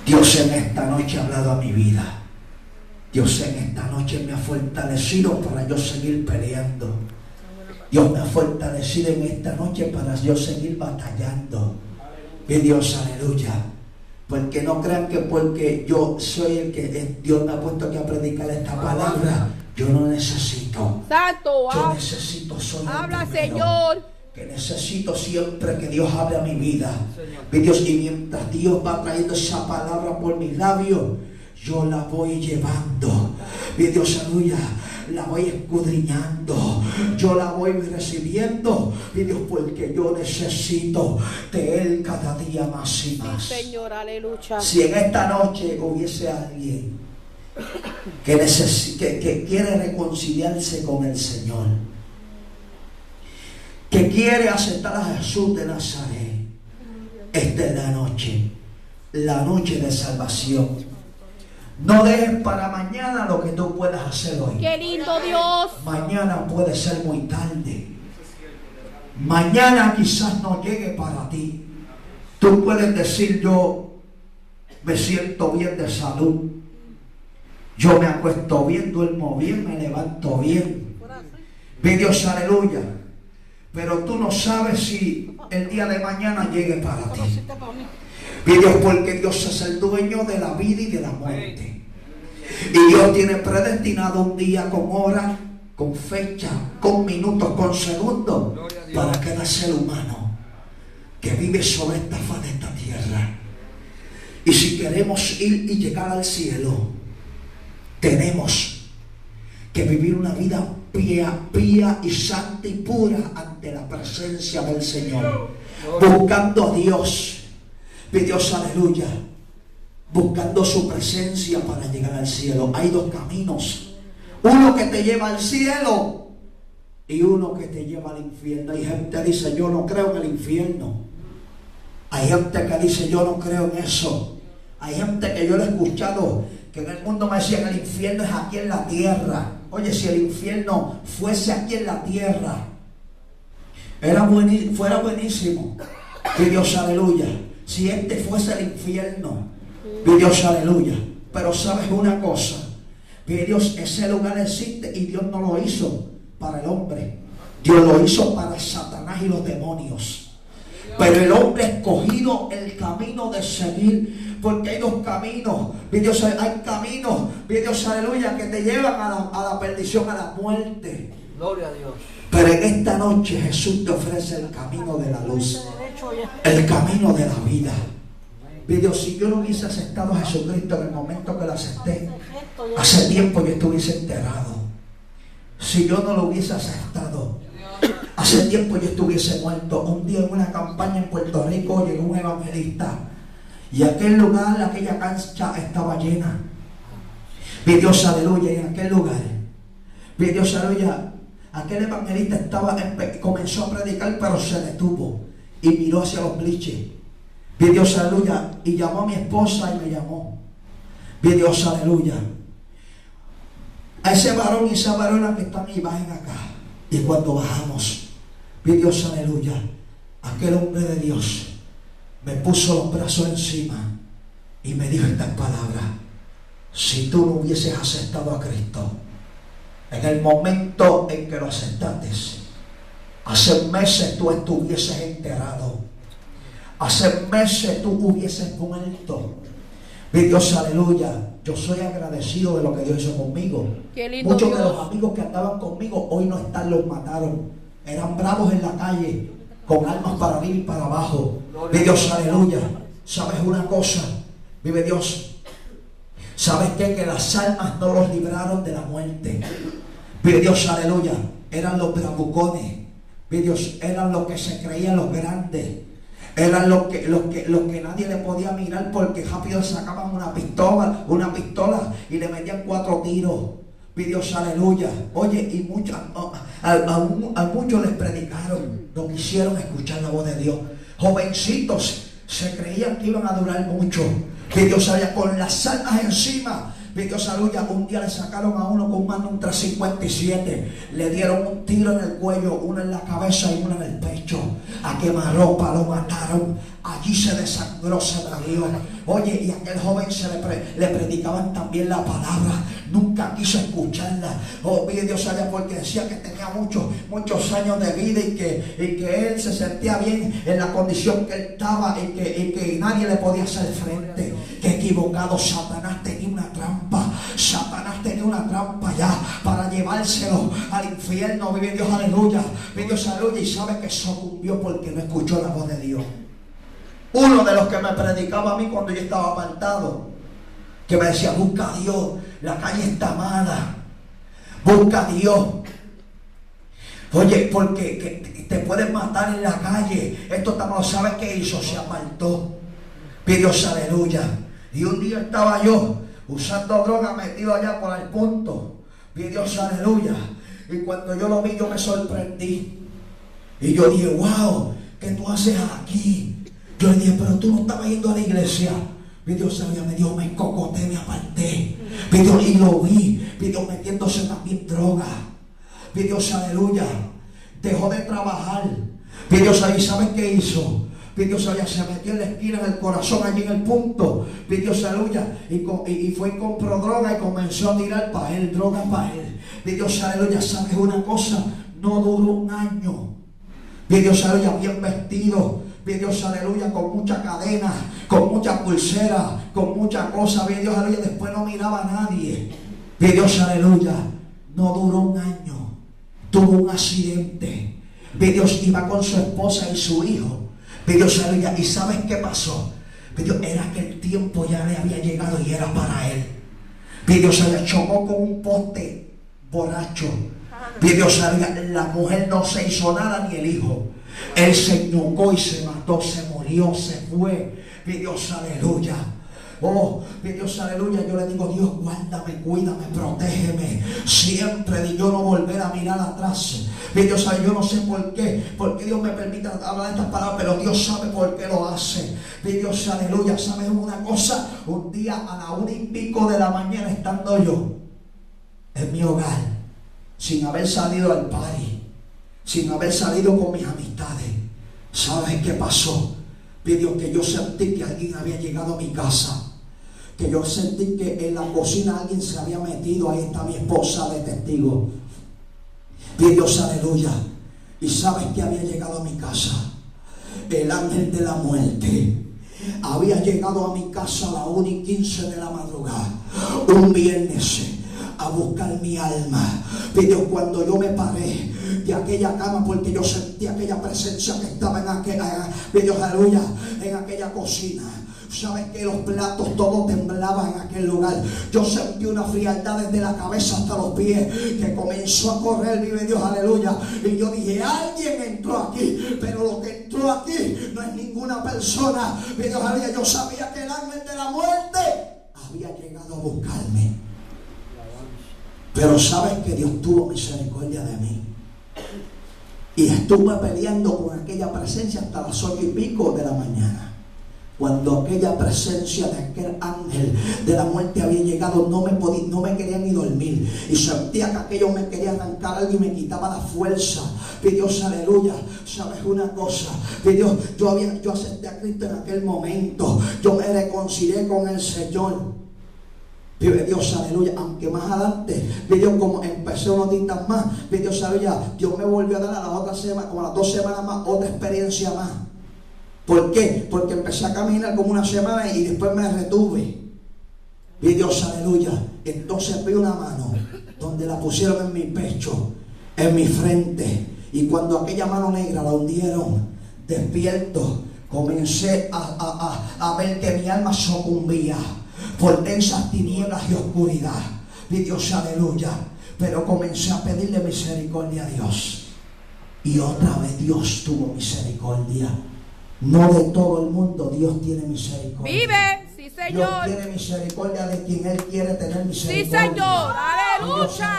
Dios en esta noche ha hablado a mi vida. Dios en esta noche me ha fortalecido para yo seguir peleando. Dios me ha fortalecido en esta noche para yo seguir batallando. Mi Dios, aleluya. Porque no crean que porque yo soy el que Dios me ha puesto aquí a predicar esta palabra, yo no necesito. Santo, yo necesito solo habla, el primero. Señor. Que necesito siempre que Dios hable a mi vida. Mi Dios, y mientras Dios va trayendo esa palabra por mis labios, yo la voy llevando. Mi Dios, aleluya. La voy escudriñando, yo la voy recibiendo, mi Dios, porque yo necesito de Él cada día más y más. Sí, Señor, aleluya. Si en esta noche hubiese alguien que quiere reconciliarse con el Señor, que quiere aceptar a Jesús de Nazaret, esta es la noche de salvación. No dejes para mañana lo que tú puedas hacer hoy. ¡Qué lindo, Dios! Mañana puede ser muy tarde. Mañana quizás no llegue para ti. Tú puedes decir: yo me siento bien de salud. Yo me acuesto bien, duermo bien, me levanto bien. Mi Dios, aleluya. Pero tú no sabes si el día de mañana llegue para ti. Mi Dios, porque Dios es el dueño de la vida y de la muerte. Y Dios tiene predestinado un día con hora, con fecha, con minutos, con segundos, para cada ser humano que vive sobre esta faz de esta tierra. Y si queremos ir y llegar al cielo, tenemos que vivir una vida pía y santa y pura ante la presencia del Señor, buscando a Dios. Mi Dios, aleluya, buscando su presencia para llegar al cielo. Hay dos caminos: uno que te lleva al cielo y uno que te lleva al infierno. Hay gente que dice: yo no creo en el infierno. Hay gente que dice: yo no creo en eso. Hay gente que yo lo he escuchado, que en el mundo me decían: el infierno es aquí en la tierra. Oye, si el infierno fuese aquí en la tierra, fuera buenísimo. Mi Dios, aleluya. Si este fuese el infierno, mi Dios, aleluya. Pero sabes una cosa, mi Dios, ese lugar existe y Dios no lo hizo para el hombre. Dios lo hizo para Satanás y los demonios. Pero el hombre ha escogido el camino de seguir, porque hay dos caminos. Mi Dios, hay caminos, mi Dios, aleluya, que te llevan a la perdición, a la muerte. Gloria a Dios. Pero en esta noche Jesús te ofrece el camino de la luz, el camino de la vida. Mi Dios, si yo no hubiese aceptado a Jesucristo en el momento que lo acepté, hace tiempo yo estuviese enterrado. Si yo no lo hubiese aceptado, hace tiempo yo estuviese muerto. Un día en una campaña en Puerto Rico llegó un evangelista y aquel lugar, aquella cancha estaba llena. Mi Dios, aleluya. Y en aquel lugar, mi Dios, aleluya, aquel evangelista comenzó a predicar, pero se detuvo y miró hacia los bliches. Mi Dios, aleluya, y llamó a mi esposa y me llamó. Mi Dios, aleluya. A ese varón y esa varona que están ahí, bajen acá. Y cuando bajamos, mi Dios, aleluya, aquel hombre de Dios me puso los brazos encima y me dijo estas palabras: si tú no hubieses aceptado a Cristo en el momento en que lo aceptaste, hace meses tú estuvieses enterrado, hace meses tú hubieses muerto. Mi Dios, aleluya. Yo soy agradecido de lo que Dios hizo conmigo. Muchos de los amigos que andaban conmigo hoy no están, los mataron. Eran bravos en la calle, con armas para arriba y para abajo. Mi Dios, aleluya. ¿Sabes una cosa? Vive Dios. ¿Sabes qué? Que las almas no los libraron de la muerte. Vive Dios, aleluya. Eran los bravucones. Vive Dios, eran los que se creían los grandes. Eran los que nadie le podía mirar, porque rápido sacaban una pistola y le metían 4 tiros. Mi Dios, aleluya. Oye, y a muchos les predicaron, no quisieron escuchar la voz de Dios. Jovencitos se creían que iban a durar mucho. Mi Dios, sabía, con las almas encima. Dios, aleluya. Un día le sacaron a uno con un Magnum 357. Le dieron un tiro en el cuello, uno en la cabeza y uno en el pecho. A quemarropa lo mataron. Allí se desangró, se murió. Oye, y a aquel joven le predicaban también la palabra. Nunca quiso escucharla. Oh, mire Dios, allá, porque decía que tenía muchos años de vida y que él se sentía bien en la condición que él estaba y que nadie le podía hacer frente. Que equivocado. Satanás tenía una trampa. Satanás tenía una trampa ya para llevárselo al infierno. Vive Dios, aleluya. Vive Dios, aleluya. Y sabe que sucumbió porque no escuchó la voz de Dios. Uno de los que me predicaba a mí cuando yo estaba apartado, que me decía: busca a Dios, la calle está mala, busca a Dios. Oye, porque te pueden matar en la calle. Esto también, ¿sabes qué hizo? Se apartó. Pide Dios, aleluya. Y un día estaba yo usando droga, metido allá por el punto. Pide Dios, aleluya. Y cuando yo lo vi, yo me sorprendí. Y yo dije: wow, ¿qué tú haces aquí? Yo le dije: pero tú no estabas yendo a la iglesia. Dios sabía, me dijo: me encocoté, me aparté. Dios, y lo vi. Dios metiéndose también droga. Dios, aleluya. Dejó de trabajar. Dios, ¿sabes qué hizo? Dios, se metió en la esquina del corazón, allí en el punto. Dios, aleluya. Y fue y compró droga y comenzó a tirar para él, droga para él. Dios, aleluya. ¿Sabes una cosa? No duró un año. Dios, aleluya, bien vestido. Dios, aleluya, con mucha cadena, con mucha pulsera, con mucha cosa. Dios, aleluya, después no miraba a nadie. Dios, aleluya, no duró un año. Tuvo un accidente. Dios, iba con su esposa y su hijo. Dios, aleluya, ¿y sabes qué pasó? Dios, era que el tiempo ya le había llegado y era para él. Dios, aleluya, chocó con un poste borracho. Dios, aleluya, la mujer no se hizo nada ni el hijo. Él se ñucó y se mató, se murió, se fue. Dios, aleluya. Oh, Dios, aleluya. Yo le digo: Dios, guárdame, cuídame, protégeme siempre, de yo no volver a mirar atrás. Dios, yo no sé por qué Dios me permite hablar estas palabras, pero Dios sabe por qué lo hace. Dios, aleluya. ¿Sabes una cosa? Un día a la 1:15 de la mañana, estando yo en mi hogar, sin haber salido al party, sin haber salido con mis amistades, ¿sabes qué pasó? Dios, que yo sentí que alguien había llegado a mi casa, que yo sentí que en la cocina alguien se había metido. Ahí está mi esposa de testigo. Dios, aleluya. Y ¿sabes que había llegado a mi casa? El ángel de la muerte había llegado a mi casa a la 1:15 de la madrugada, un viernes, a buscar mi alma. Dios, cuando yo me paré de aquella cama, porque yo sentí aquella presencia que estaba en aquella, Dios, aleluya, en aquella cocina. Sabes que los platos todos temblaban en aquel lugar. Yo sentí una frialdad desde la cabeza hasta los pies que comenzó a correr, vive Dios, aleluya. Y yo dije: alguien entró aquí, pero lo que entró aquí no es ninguna persona. Vive Dios, aleluya. Yo sabía que el ángel de la muerte había llegado a buscarme. Pero sabes que Dios tuvo misericordia de mí. Y estuve peleando con aquella presencia hasta las 8:15 de la mañana. Cuando aquella presencia de aquel ángel de la muerte había llegado, no me quería ni dormir. Y sentía que aquello me quería arrancar algo y me quitaba la fuerza. Dios, aleluya. ¿Sabes una cosa? Dios, yo acepté a Cristo en aquel momento. Yo me reconcilié con el Señor. Vive Dios, aleluya. Aunque más adelante, Dios, como empecé unos días más, Dios, aleluya, Dios me volvió a dar a las otras semanas, como a las 2 semanas más, otra experiencia más. ¿Por qué? Porque empecé a caminar como una semana y después me retuve. Vive Dios, aleluya. Entonces vi una mano donde la pusieron en mi pecho, en mi frente, y cuando aquella mano negra la hundieron, despierto, comencé a ver que mi alma sucumbía por densas tinieblas y oscuridad. Y Dios, aleluya. Pero comencé a pedirle misericordia a Dios. Y otra vez Dios tuvo misericordia. No de todo el mundo Dios tiene misericordia. Vive, sí Señor. Dios tiene misericordia de quien Él quiere tener misericordia. Sí Señor, aleluya.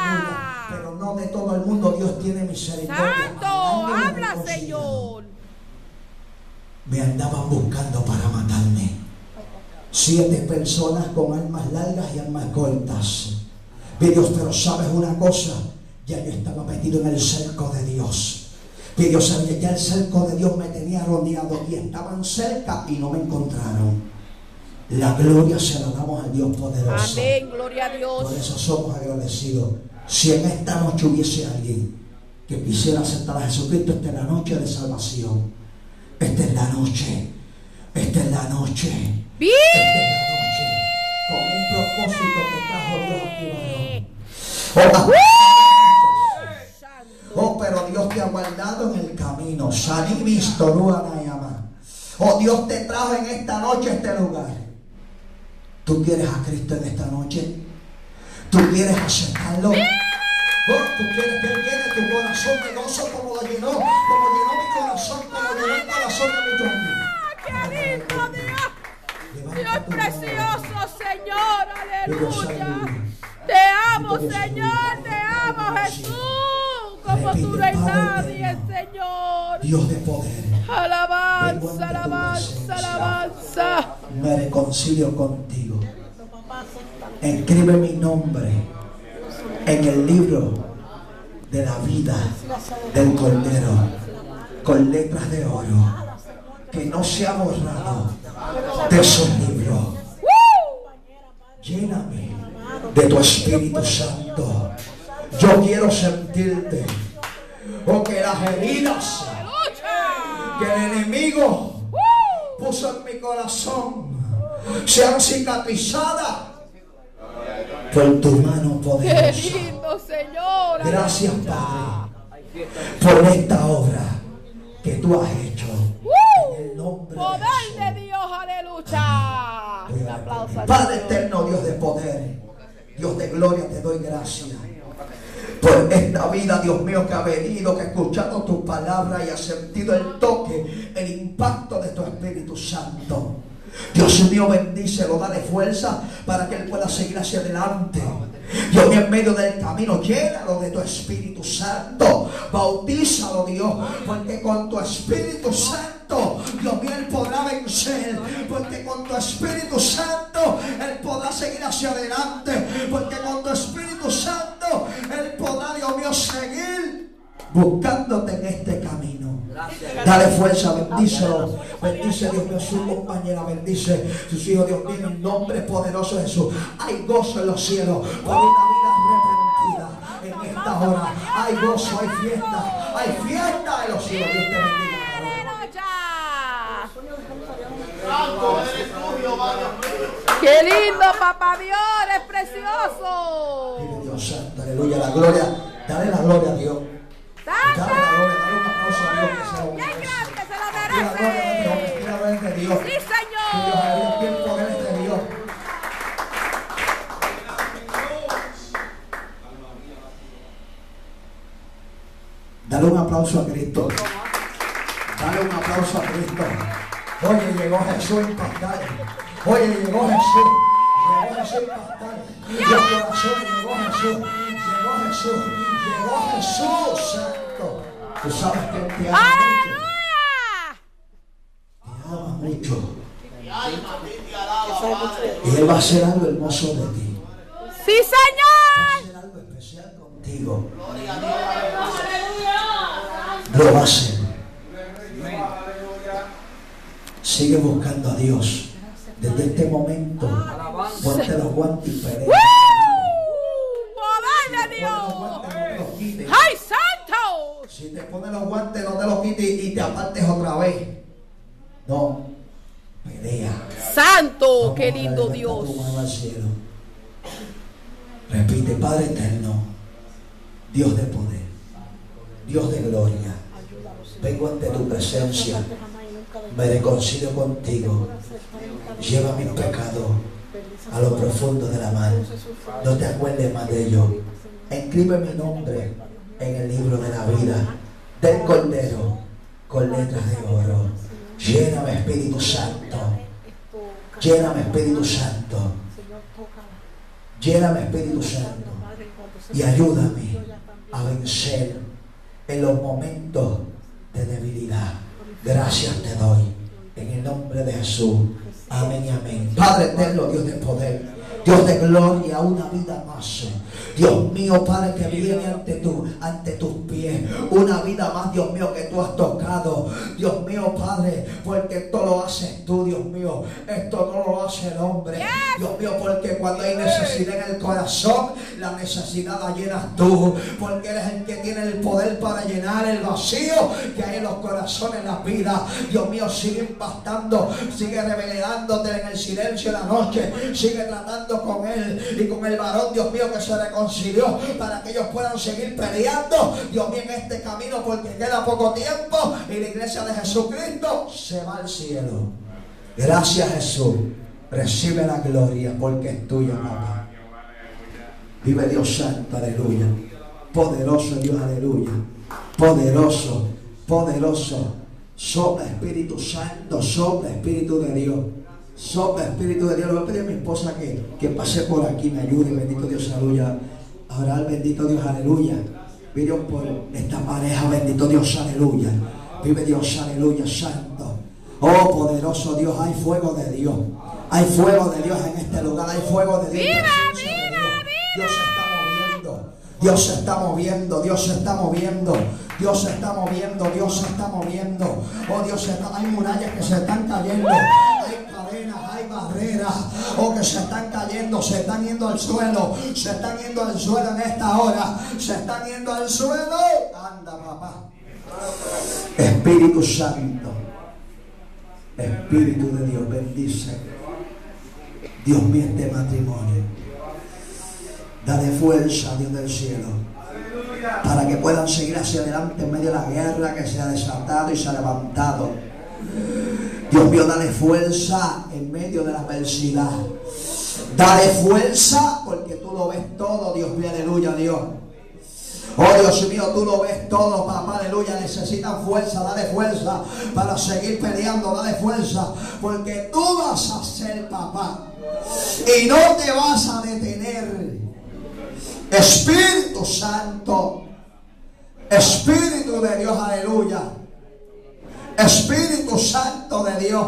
Pero no de todo el mundo Dios tiene misericordia. Santo, habla Señor. Me andaban buscando para matarme. 7 personas con almas largas y almas cortas. Mi Dios, pero sabes una cosa, ya yo estaba metido en el cerco de Dios. Mi Dios sabía, ya el cerco de Dios me tenía rodeado y estaban cerca y no me encontraron. La gloria se la damos al Dios poderoso. Amén, gloria a Dios. Por eso somos agradecidos. Si en esta noche hubiese alguien que quisiera aceptar a Jesucristo, esta es la noche de salvación. Esta es la noche. Esta es la noche. ¡Bien! Esta es la noche. Con un propósito que trajo Dios aquí, varón. Oh, pero Dios te ha guardado en el camino. Oh, Dios te trajo en esta noche a este lugar. ¿Tú quieres a Cristo en esta noche? ¿Tú quieres aceptarlo? Oh, ¿tú quieres que Él llene tu corazón de gozo como lo llenó? Como llenó mi corazón, como llenó el corazón de mi familia. ¡Qué lindo Dios! Dios precioso, Señor, aleluya. Te amo, Señor, te amo, Jesús. Como tú no hay nadie, Señor. Dios de poder. Alabanza, alabanza, alabanza. Me reconcilio contigo. Escribe mi nombre en el libro de la vida del Cordero con letras de oro, que no se ha borrado de esos libros. Lléname de tu Espíritu Santo. Yo quiero sentirte. O que las heridas que el enemigo puso en mi corazón sean cicatrizadas por tu mano poderosa. ¡Qué lindo, Señor! Gracias, Padre, por esta obra que tú has hecho. En el nombre ¡Poder de Jesús. de Dios! ¡Aleluya! Un aplauso. Padre eterno, Dios de poder, Dios de gloria, te doy gracias por esta vida, Dios mío, que ha venido, que ha escuchado tu palabra y ha sentido el toque, el impacto de tu Espíritu Santo. Dios mío, bendícelo, dale fuerza para que Él pueda seguir hacia adelante. Dios mío, en medio del camino, llénalo de tu Espíritu Santo. Bautízalo, Dios, porque con tu Espíritu Santo, Dios mío, Él podrá vencer. Porque con tu Espíritu Santo, Él podrá seguir hacia adelante. Porque con tu Espíritu Santo, Él podrá, Dios mío, seguir buscándote en este camino. Dale fuerza, bendícelo. Bendice, Dios mío, su compañera, bendice sus hijos, Dios mío, en el nombre poderoso de Jesús. Hay gozo en los cielos por una vida arrepentida en esta hora. Hay gozo, hay fiesta en los cielos. Dios te bendiga. ¡Qué lindo, papá Dios! ¡Es precioso! Dile, Dios santo, aleluya, la gloria. Dale la gloria a Dios. Dale la gloria, dale un aplauso a Dios que se lo ¡Qué merece. grande se lo Dile la gloria a Dios, merece! dile la gloria de Dios. ¡Sí, Que Dios Señor! es bien poder de Dios. Dale un aplauso a Cristo. Dale un aplauso a Cristo. Oye, llegó Jesús a impactar. Oye, llegó Jesús. Llegó Jesús a impactar. Los corazones, llegó Jesús. Llegó Jesús. Llegó Jesús Santo. Tú sabes que Él te ama mucho. ¡Aleluya! Te ama mucho. Y Él va a hacer algo hermoso de ti. ¡Sí, Va a Señor! hacer algo especial contigo. Lo va a hacer. Sigue buscando a Dios. Desde este momento, ponte los guantes y pelea. ¡Poder de Ponte los guantes, no te Dios! los quites. ¡Ay, santo! Si te pones los guantes, no te los quites y te apartes otra vez. No, pelea. ¡Santo! Vamos ¡Qué a lindo levantar Dios! tu mano al cielo. Repite, Padre eterno, Dios de poder, Dios de gloria, vengo ante tu presencia, me reconcilio contigo, lleva mis pecados a lo profundo de la mar, no te acuerdes más de ellos, escribe mi nombre en el libro de la vida del Cordero con letras de oro. Lléname, Espíritu Santo, lléname, Espíritu Santo, lléname, Espíritu Santo, y ayúdame a vencer en los momentos de debilidad. Gracias te doy en el nombre de Jesús. Amén y amén. Padre eterno, Dios de poder, Dios de gloria, una vida más. Dios mío, Padre, que viene ante tus pies. Una vida más, Dios mío, que tú has tocado. Dios mío, Padre, porque esto lo haces tú, Dios mío. Esto no lo hace el hombre. Dios mío, porque cuando hay necesidad en el corazón, la necesidad la llenas tú. Porque eres el que tiene el poder para llenar el vacío que hay en los corazones, en las vidas. Dios mío, sigue impactando, sigue revelándote en el silencio de la noche. Sigue tratando con él y con el varón, Dios mío, que se reconcilió, para que ellos puedan seguir peleando, Dios mío, en este camino, porque queda poco tiempo y la iglesia de Jesucristo se va al cielo. Gracias, Jesús. Recibe la gloria porque es tuya, papá. Vive Dios santo, aleluya. Poderoso Dios, aleluya. Poderoso, poderoso. Sopla Espíritu Santo, sopla Espíritu de Dios. Sopla Espíritu de Dios. Le voy a pedir a mi esposa que pase por aquí, me ayude, bendito Dios, aleluya. A orar, bendito Dios, aleluya. Vive Dios por esta pareja, bendito Dios, aleluya. Vive Dios, aleluya, santo. Oh, poderoso Dios, hay fuego de Dios. Hay fuego de Dios en este lugar, hay fuego de Dios. ¡Viva, Dios se está moviendo. Dios se está moviendo, Dios se está moviendo. Dios se está moviendo, Dios se está moviendo. Oh, Dios, hay murallas que se están cayendo. Hay cadenas, hay barreras. Oh, que se están cayendo, se están yendo al suelo. Se están yendo al suelo en esta hora. Se están yendo al suelo. Anda, papá. Espíritu Santo. Espíritu de Dios, bendice. Dios mío, este matrimonio. Dale fuerza, Dios del cielo, para que puedan seguir hacia adelante en medio de la guerra que se ha desatado y se ha levantado. Dios mío, dale fuerza en medio de la adversidad. Dale fuerza porque tú lo ves todo, Dios mío, aleluya, Dios. Oh, Dios mío, tú lo ves todo, papá, aleluya. Necesitan fuerza, dale fuerza para seguir peleando, dale fuerza, porque tú vas a ser papá y no te vas a detener. Espíritu Santo, Espíritu de Dios, aleluya. Espíritu Santo de Dios,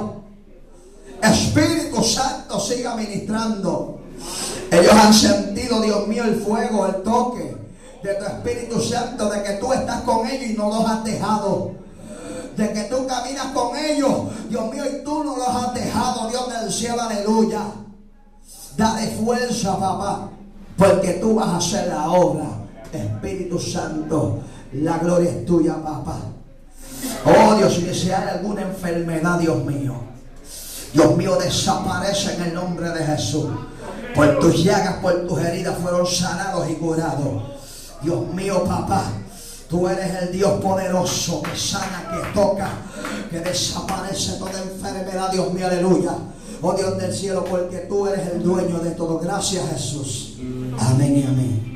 Espíritu Santo, siga ministrando. Ellos han sentido, Dios mío, el fuego, el toque de tu Espíritu Santo, de que tú estás con ellos y no los has dejado, de que tú caminas con ellos, Dios mío, y tú no los has dejado, Dios del cielo, aleluya. Dale fuerza, papá, porque tú vas a hacer la obra. Espíritu Santo, la gloria es tuya, papá. Oh, Dios, si hay alguna enfermedad, Dios mío, desaparece en el nombre de Jesús. Por tus llagas, por tus heridas fueron sanados y curados. Dios mío, papá, tú eres el Dios poderoso que sana, que toca, que desaparece toda enfermedad, Dios mío, aleluya. Oh, Dios del cielo, porque tú eres el dueño de todo. Gracias, Jesús. Amén y amén.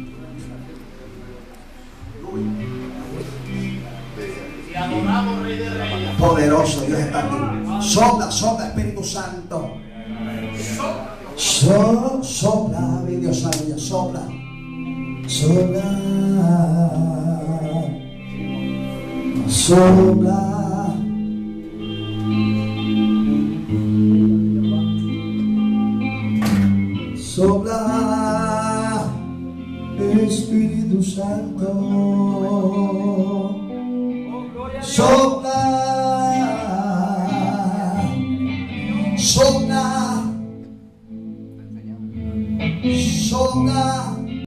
Poderoso Dios está aquí. Sopla, sopla, Espíritu Santo. Sopla, Dios aleluya, sopla. Sopla. Sopla. Sopla, Espíritu Santo. Sopla.